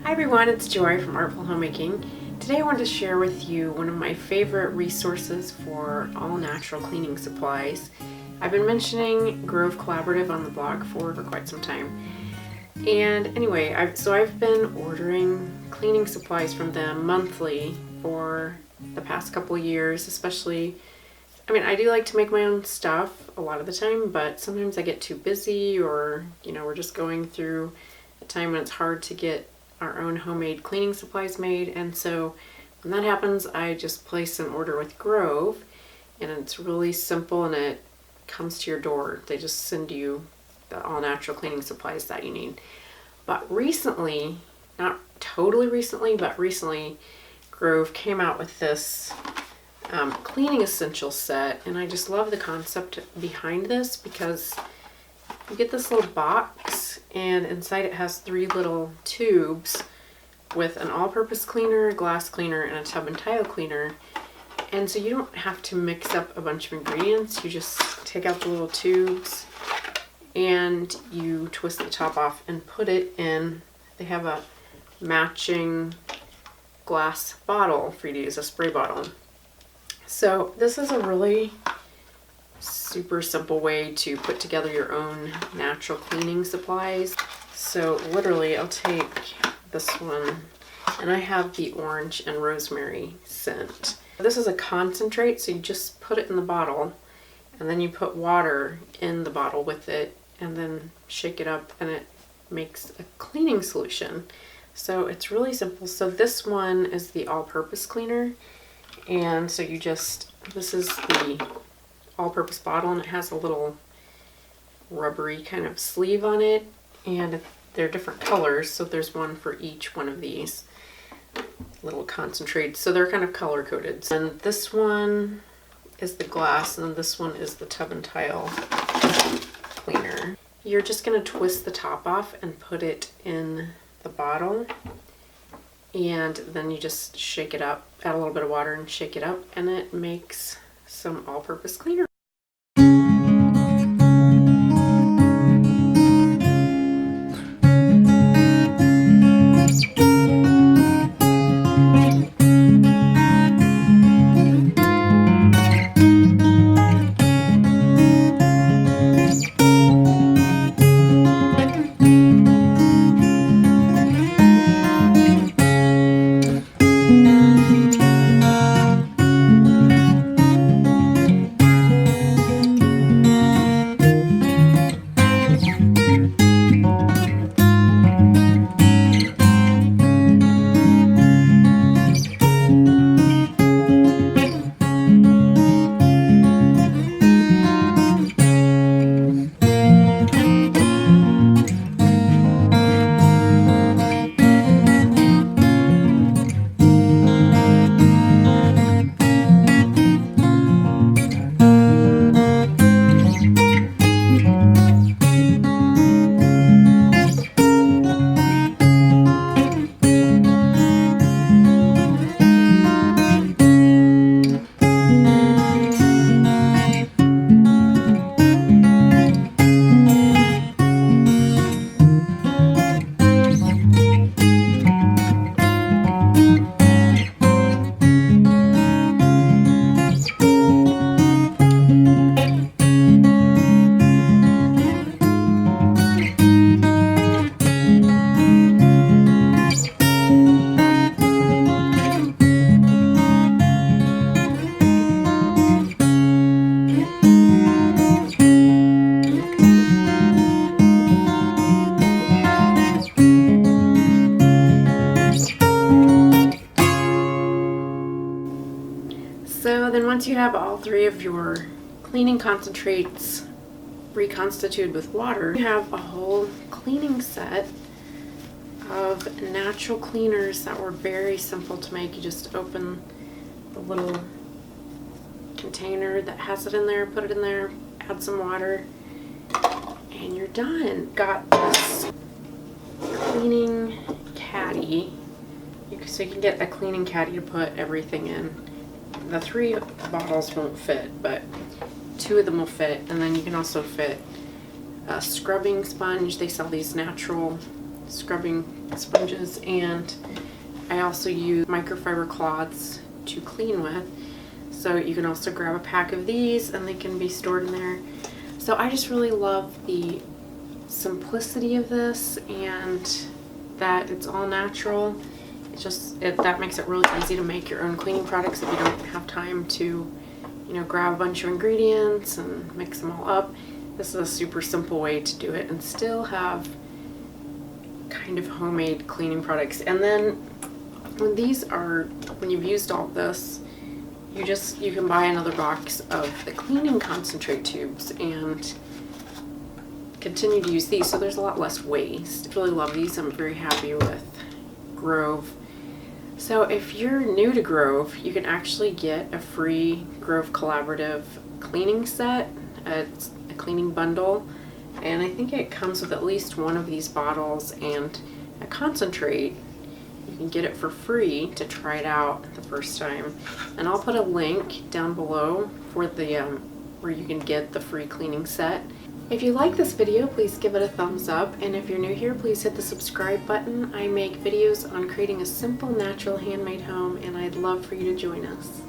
Hi everyone, it's Joy from Artful Homemaking. Today I wanted to share with you one of my favorite resources for all natural cleaning supplies. I've been mentioning Grove Collaborative on the blog for quite some time. And anyway, I've been ordering cleaning supplies from them monthly for the past couple years, especially, I do like to make my own stuff a lot of the time, but sometimes I get too busy or, we're just going through a time when it's hard to get our own homemade cleaning supplies made. And so when that happens, I just place an order with Grove, and it's really simple and it comes to your door. They just send you the all natural cleaning supplies that you need. But recently, not totally recently, but recently, Grove came out with this cleaning essential set, and I just love the concept behind this because you get this little box, and inside it has 3 little tubes with an all-purpose cleaner, a glass cleaner, and a tub and tile cleaner. And so you don't have to mix up a bunch of ingredients. You just take out the little tubes and you twist the top off and put it in. They have a matching glass bottle for you to use, a spray bottle. So this is a really super simple way to put together your own natural cleaning supplies. So literally I'll take this one, and I have the orange and rosemary scent. This is a concentrate, so you just put it in the bottle and then you put water in the bottle with it and then shake it up, and it makes a cleaning solution. So it's really simple. So this one is the all-purpose cleaner, and so this is the all-purpose bottle, and it has a little rubbery kind of sleeve on it, and they're different colors, so there's one for each one of these little concentrates, so they're kind of color coded. And this one is the glass, and then this one is the tub and tile cleaner. You're just going to twist the top off and put it in the bottle, and then you just shake it up, add a little bit of water and shake it up, and it makes some all-purpose cleaner. So then once you have all 3 of your cleaning concentrates reconstituted with water, you have a whole cleaning set of natural cleaners that were very simple to make. You just open the little container that has it in there, put it in there, add some water, and you're done. Got this cleaning caddy. So you can get a cleaning caddy to put everything in. The 3 bottles won't fit, but 2 of them will fit, and then you can also fit a scrubbing sponge. They sell these natural scrubbing sponges, and I also use microfiber cloths to clean with. So you can also grab a pack of these and they can be stored in there. So I just really love the simplicity of this and that it's all natural. That makes it really easy to make your own cleaning products if you don't have time to, grab a bunch of ingredients and mix them all up. This is a super simple way to do it and still have kind of homemade cleaning products. And then when you've used all this, you can buy another box of the cleaning concentrate tubes and continue to use these, so there's a lot less waste. I really love these. I'm very happy with Grove. So if you're new to Grove, you can actually get a free Grove Collaborative cleaning set. It's a cleaning bundle, and I think it comes with at least one of these bottles and a concentrate. You can get it for free to try it out the first time, and I'll put a link down below for the where you can get the free cleaning set. If you like this video, please give it a thumbs up, and if you're new here, please hit the subscribe button. I make videos on creating a simple, natural, handmade home, and I'd love for you to join us.